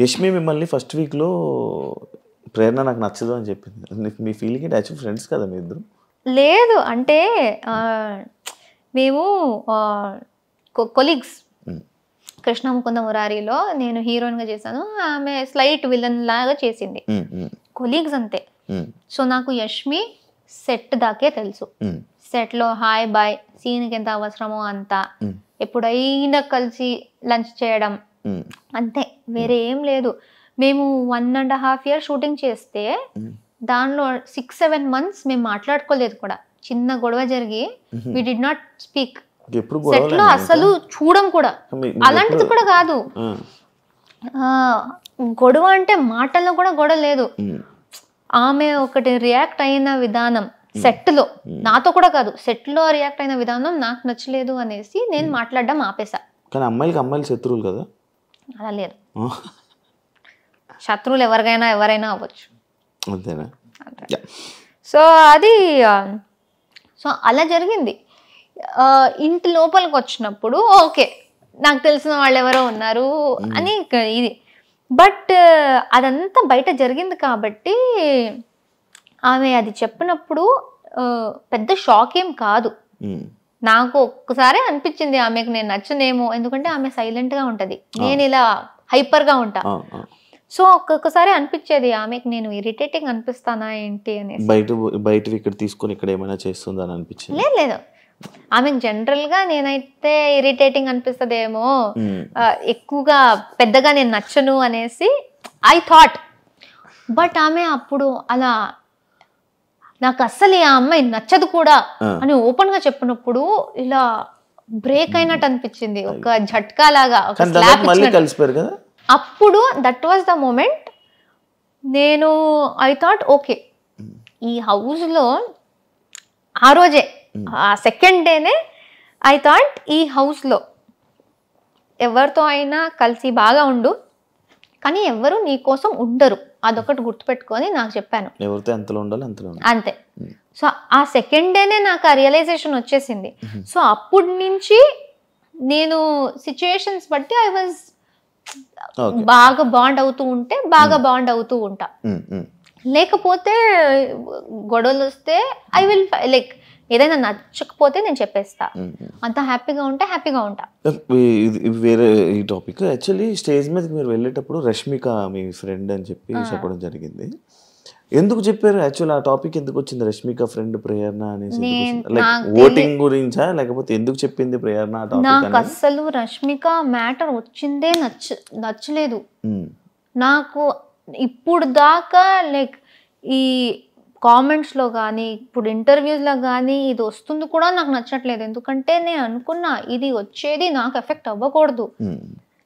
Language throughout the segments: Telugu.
యష్మి మిమ్మల్ని ఫస్ట్ వీక్లో ప్రేరణ నాకు నచ్చదు అని చెప్పింది. మీ ఫీలింగ్ ఏంటి? యాక్చువల్ ఫ్రెండ్స్ కదా మీ ఇద్దరు? లేదు అంటే మేము కొలీగ్స్. కృష్ణ ముకుంద మురారిలో నేను హీరోయిన్గా చేశాను, ఆమె స్లైట్ విలన్ లాగా చేసింది. కొలీగ్స్ అంతే. సో నాకు యష్మి సెట్ దాకే తెలుసు. సెట్లో హాయ్ బాయ్, సీన్కి ఎంత అవసరమో అంత, ఎప్పుడైనా కలిసి లంచ్ చేయడం అంతే, వేరే ఏం లేదు. మేము 1.5 years షూటింగ్ చేస్తే దానిలో 6-7 months మేము మాట్లాడుకోలేదు కూడా. చిన్న గొడవ జరిగి we did not speak. Set లో అసలు చూడం కూడా. అలాంటిది కూడా కాదు, గొడవ అంటే మాటల్లో కూడా గొడవ లేదు. ఆమె ఒకటి రియాక్ట్ అయిన విధానం సెట్ లో, నాతో కూడా కాదు, సెట్ లో రియాక్ట్ అయిన విధానం నాకు నచ్చలేదు అనేసి నేను మాట్లాడడం ఆపేసా. కానీ అమ్మాయిలు శత్రువులు కదా? అలా లేదు, శత్రువులు ఎవరైనా అవ్వచ్చు. అంతేనా? సో అది సో అలా జరిగింది. ఇంటి లోపలికి వచ్చినప్పుడు ఓకే, నాకు తెలిసిన వాళ్ళు ఎవరో ఉన్నారు అని ఇది. బట్ అదంతా బయట జరిగింది కాబట్టి ఆమె అది చెప్పినప్పుడు పెద్ద షాక్ ఏం కాదు. నాకు ఒక్కసారి అనిపించింది ఆమెకు నేను నచ్చనేమో, ఎందుకంటే ఆమె సైలెంట్గా ఉంటుంది, నేను ఇలా హైపర్గా ఉంటా. సో ఒక్కొక్కసారి అనిపించేది ఆమెకు నేను ఇరిటేటింగ్ అనిపిస్తానా ఏంటి అనేసి. బయట ఇక్కడ తీసుకొని ఇక్కడ ఏమైనా చేస్తుందా అని అనిపించింది? లేదు, ఆమెకు జనరల్ గా నేనైతే ఇరిటేటింగ్ అనిపిస్తుందేమో, ఎక్కువగా పెద్దగా నేను నచ్చను అనేసి ఐ థాట్. బట్ ఆమె అప్పుడు అలా నాకు అస్సలు ఆ అమ్మాయి నచ్చదు కూడా అని ఓపెన్ గా చెప్పినప్పుడు ఇలా బ్రేక్ అయినట్టు అనిపించింది, ఒక झटका లాగా, ఒక స్లాప్ ఇచ్చినట్టు. అప్పుడు దట్ వాజ్ ద మూమెంట్. నేను ఐ థాట్ ఓకే, ఈ హౌస్ లో ఆ రోజే ఆ సెకండ్ డేనే ఐ థాట్ ఈ హౌస్లో ఎవరితో అయినా కలిసి బాగా ఉండు, కానీ ఎవరు నీ కోసం ఉండరు, అదొకటి గుర్తుపెట్టుకొని నాకు చెప్పాను. ఎవరితో ఎంతలో ఉండాలి అంతలో అంతే. సో ఆ సెకండ్ డేనే నాకు ఆ రియలైజేషన్ వచ్చేసింది. సో అప్పటి నుంచి నేను సిచ్యుయేషన్స్ బట్టి ఐ వాజ్ బాగా బాండ్ అవుతూ ఉంటే బాగా బాండ్ అవుతూ ఉంటా. లేకపోతే గొడవలు వస్తే ఐ విల్ లైక్ ఏదైనా నచ్చకపోతే నేను చెప్పేస్తా, అంత హ్యాపీగా ఉంటే హ్యాపీగా ఉంటా. వేరే ఈ టాపిక్, యాక్చువల్లీ స్టేజ్ మీదకి మీరు వెళ్ళేటప్పుడు రష్మిక మీ ఫ్రెండ్ అని చెప్పి చెప్పడం జరిగింది. ఎందుకు చెప్పారు? యాక్చువల్ ఆ టాపిక్ ఎందుకు వచ్చింది, రష్మిక ఫ్రెండ్ ప్రేరణ అనేసి? లైక్ ఓటింగ్ గురించా, లేకపోతే ఎందుకు చెప్పింది ప్రేరణ? నాకు అసలు రష్మిక మ్యాటర్ వచ్చిందే నచ్చలేదు నాకు ఇప్పుడు దాకా. లైక్ ఈ కామెంట్స్లో కానీ ఇప్పుడు ఇంటర్వ్యూస్లో కానీ ఇది వస్తుంది కూడా నాకు నచ్చట్లేదు. ఎందుకంటే నేను అనుకున్నా ఇది వచ్చేది నాకు ఎఫెక్ట్ అవ్వకూడదు.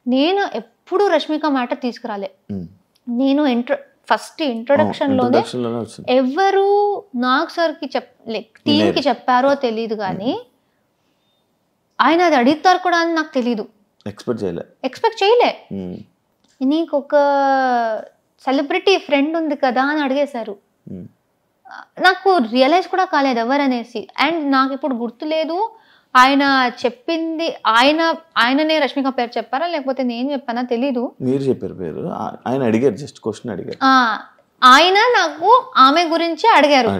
నేను ఎప్పుడు రష్మిక మ్యాటర్ తీసుకురాలే. నేను ఫస్ట్ ఇంట్రొడక్షన్లోనే ఎవరు నాగ్ సార్కి లైక్ టీంకి చెప్పారో తెలియదు, కానీ ఆయన అది అడుగుతారు కూడా అని నాకు తెలీదు, ఎక్స్పెక్ట్ చేయలే. నీకు ఒక సెలబ్రిటీ ఫ్రెండ్ ఉంది కదా అని అడిగేశారు. నాకు రియలైజ్ కూడా కాలేదు ఎవరనేసి. అండ్ నాకు ఇప్పుడు గుర్తులేదు ఆయన చెప్పింది, ఆయననే రష్మిక పేరు చెప్పారా లేకపోతే నేను చెప్పానా తెలీదు. మీరు చెప్పారు పేరు, ఆయన అడిగారు, జస్ట్ క్వశ్చన్ అడిగారు. ఆయన నాకు ఆమె గురించి అడిగారు.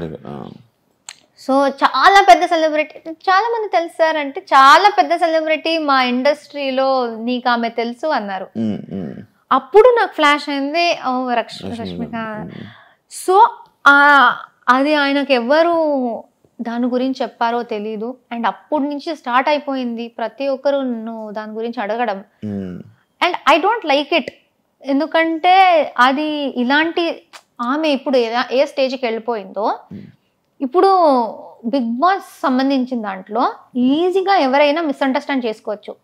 సో చాలా పెద్ద సెలబ్రిటీ, చాలా మంది తెలుసారంటే చాలా పెద్ద సెలబ్రిటీ మా ఇండస్ట్రీలో, నీకు ఆమె తెలుసు అన్నారు. అప్పుడు నాకు ఫ్లాష్ అయింది, ఓ రష్మిక. సో అది ఆయనకు ఎవరు దాని గురించి చెప్పారో తెలీదు. అండ్ అప్పటి నుంచి స్టార్ట్ అయిపోయింది ప్రతి ఒక్కరు నువ్వు దాని గురించి అడగడం. And I don't like it, ఎందుకంటే అది ఇలాంటి ఆమె ఇప్పుడు ఏ స్టేజ్కి వెళ్ళిపోయిందో, ఇప్పుడు బిగ్ బాస్ సంబంధించిన దాంట్లో ఈజీగా ఎవరైనా మిస్అండర్స్టాండ్ చేసుకోవచ్చు.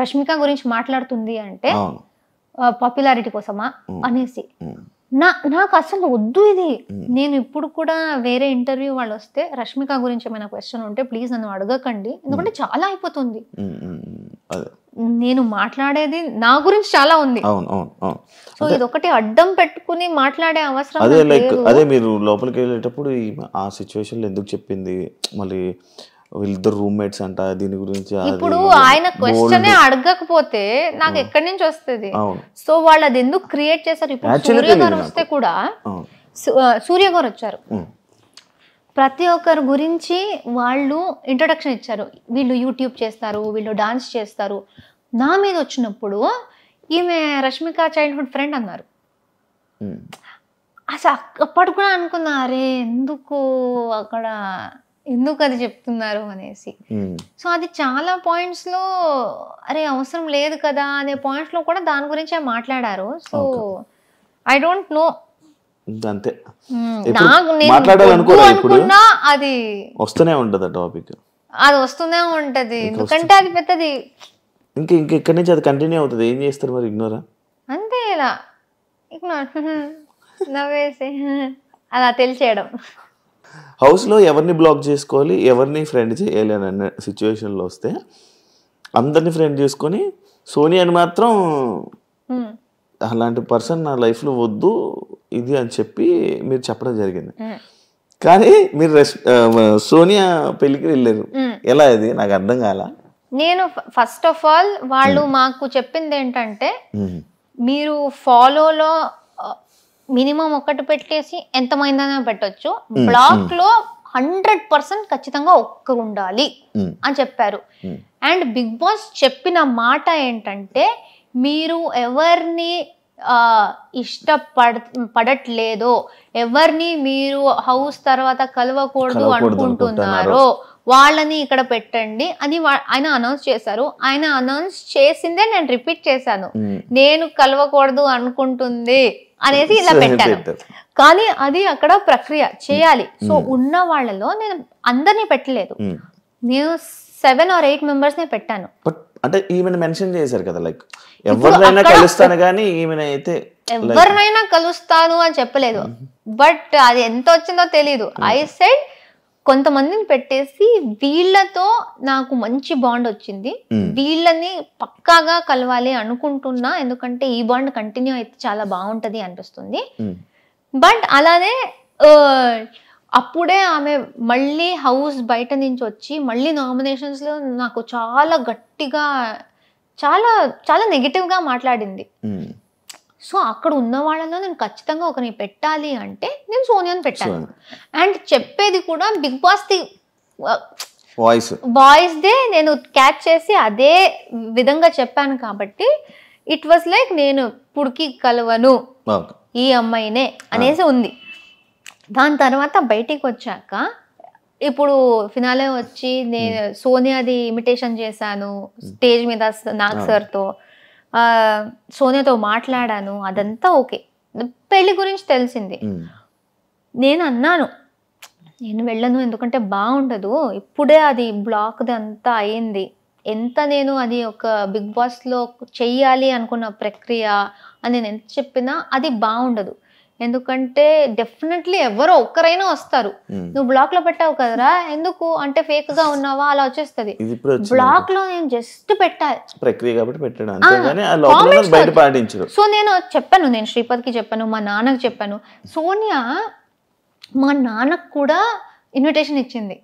రష్మిక గురించి మాట్లాడుతుంది అంటే పాపులారిటీ కోసమా అనేసి. నాకు అసలు వద్దు ఇది. నేను ఇప్పుడు కూడా వేరే ఇంటర్వ్యూ వాళ్ళు వస్తే రష్మిక గురించి ఏమైనా క్వశ్చన్ ఉంటే ప్లీజ్ నన్ను అడగకండి, ఎందుకంటే చాలా అయిపోతుంది. నేను మాట్లాడేది నా గురించి చాలా ఉంది. సో ఇది ఒకటి అడ్డం పెట్టుకుని మాట్లాడే అవసరం అదే. మీరు లోపలికి వెళ్ళేటప్పుడు ఆ సిచ్యువేషన్ లో ఎందుకు చెప్పింది, మళ్ళీ వీళ్ళిద్దరు రూమ్మేట్స్ అంట, దీని గురించి ఇప్పుడు ఆయన క్వశ్చన్ అడగకపోతే నాకు ఎక్కడి నుంచి వస్తుంది? సో వాళ్ళు అది ఎందుకు క్రియేట్ చేశారు? ఇప్పుడు సూర్య గారు వస్తే కూడా, సూర్య గారు వచ్చారు, ప్రతి ఒక్కరి గురించి వాళ్ళు ఇంట్రొడక్షన్ ఇచ్చారు. వీళ్ళు యూట్యూబ్ చేస్తారు, వీళ్ళు డాన్స్ చేస్తారు. నా మీద వచ్చినప్పుడు ఈమె రష్మిక చైల్డ్హుడ్ ఫ్రెండ్ అన్నారు. అసలు అప్పటి కూడా అనుకున్నా, అరే ఎందుకు అక్కడ ఎందుకు అది చెప్తున్నారు అనేసి. సో అది చాలా పాయింట్స్ లో అరే అవసరం లేదు కదా అనే పాయింట్స్ లో కూడా దాని గురించే మాట్లాడారు. సో ఐ డోంట్ నో, అంతే. అనుకున్నా అది వస్తూనే ఉంటది టాపిక్, అది వస్తూనే ఉంటది. ఎందుకంటే అది పెద్దది, ఇంకెక్కడి నుంచి అది కంటిన్యూ అవుతుంది. ఏం చేస్తారు మరి? ఇగ్నోరా? అంతే, ఇలా ఇగ్నోర్, నవ్వేసి అలా తెలిసేయడం. హౌస్లో ఎవరిని బ్లాక్ చేసుకోవాలి, ఎవరిని ఫ్రెండ్ చేయాలి అనే సిచ్యువేషన్లో వస్తే అందరినీ ఫ్రెండ్ చేసుకొని సోనియాని మాత్రం అలాంటి పర్సన్ నా లైఫ్లో వద్దు ఇది అని చెప్పి మీరు చెప్పడం జరిగింది. కానీ మీరు సోనియా పెళ్ళికి వెళ్ళారు, ఎలా? అది నాకు అర్థం కాల. నేను ఫస్ట్ ఆఫ్ ఆల్ వాళ్ళు మాకు చెప్పింది ఏంటంటే, మీరు ఫాలోలో మినిమం ఒకటి పెట్టేసి ఎంతమైందనే పెట్టొచ్చు, బ్లాక్ లో 100% ఖచ్చితంగా ఒక్క ఉండాలి అని చెప్పారు. అండ్ బిగ్ బాస్ చెప్పిన మాట ఏంటంటే, మీరు ఎవరిని పడట్లేదో, ఎవరిని మీరు హౌస్ తర్వాత కలవకూడదు అనుకుంటున్నారో వాళ్ళని ఇక్కడ పెట్టండి అని ఆయన అనౌన్స్ చేశారు. ఆయన అనౌన్స్ చేసిందే నేను రిపీట్ చేశాను, నేను కలవకూడదు అనుకుంటుంది అనేసి ఇలా పెట్టాను. కానీ అది అక్కడ ప్రక్రియ చేయాలి. సో ఉన్న వాళ్ళలో నేను అందరినీ పెట్టలేదు, నేను 7 or 8 మెంబర్స్ నే పెట్టాను. అంటే ఈమెను మెన్షన్ చేశారు కదా, లైక్ ఎవరినైనా కలుస్తాను కానీ ఈమెను అయితే ఎవరినైనా కలుస్తాను అని చెప్పలేదు. బట్ అది ఎంత వచ్చిందో తెలీదు. ఐ సెడ్ కొంతమందిని పెట్టేసి వీళ్ళతో నాకు మంచి బాండ్ వచ్చింది, వీళ్ళని పక్కాగా కలవాలి అనుకుంటున్నా, ఎందుకంటే ఈ బాండ్ కంటిన్యూ అయితే చాలా బాగుంటది అనిపిస్తుంది. బట్ అలానే అప్పుడే ఆమె మళ్ళీ హౌస్ బయట నుంచి వచ్చి మళ్ళీ నామినేషన్స్ లో నాకు చాలా గట్టిగా చాలా చాలా నెగిటివ్ గా మాట్లాడింది. సో అక్కడ ఉన్న వాళ్ళలో నేను ఖచ్చితంగా ఒకరిని పెట్టాలి అంటే నేను సోనియాని పెట్టాను. అండ్ చెప్పేది కూడా బిగ్ బాస్ ది వాయిస్ దే నేను క్యాచ్ చేసి అదే విధంగా చెప్పాను కాబట్టి ఇట్ వాస్ లైక్ నేను పుడికి కలవను ఈ అమ్మాయినే అనేసి ఉంది. దాని తర్వాత బయటికి వచ్చాక ఇప్పుడు ఫినాలే వచ్చి నేను సోనియాది ఇమిటేషన్ చేశాను స్టేజ్ మీద నాగ్ సార్తో, సోనియాతో మాట్లాడాను, అదంతా ఓకే. పెళ్లి గురించి తెలిసింది. నేను అన్నాను నేను వెళ్ళను, ఎందుకంటే బాగుండదు, ఇప్పుడే అది బ్లాక్ది అంతా అయింది, ఎంత నేను అది ఒక బిగ్ బాస్లో చెయ్యాలి అనుకున్న ప్రక్రియ అని నేను ఎంత చెప్పినా అది బాగుండదు. ఎందుకంటే డెఫినెట్లీ ఎవరో ఒక్కరైనా వస్తారు, నువ్వు బ్లాక్ లో పెట్టావు కదరా ఎందుకు అంటే ఫేక్ గా ఉన్నావా అలా వచ్చేస్తుంది. బ్లాక్ లో నేను జస్ట్ పెట్టాలి ప్రక్రియ కాబట్టి పెట్టాను. సో నేను చెప్పాను, నేను శ్రీపద్కి చెప్పాను, మా నాన్నకి చెప్పాను. సోనియా మా నాన్నకు కూడా ఇన్విటేషన్ ఇచ్చింది.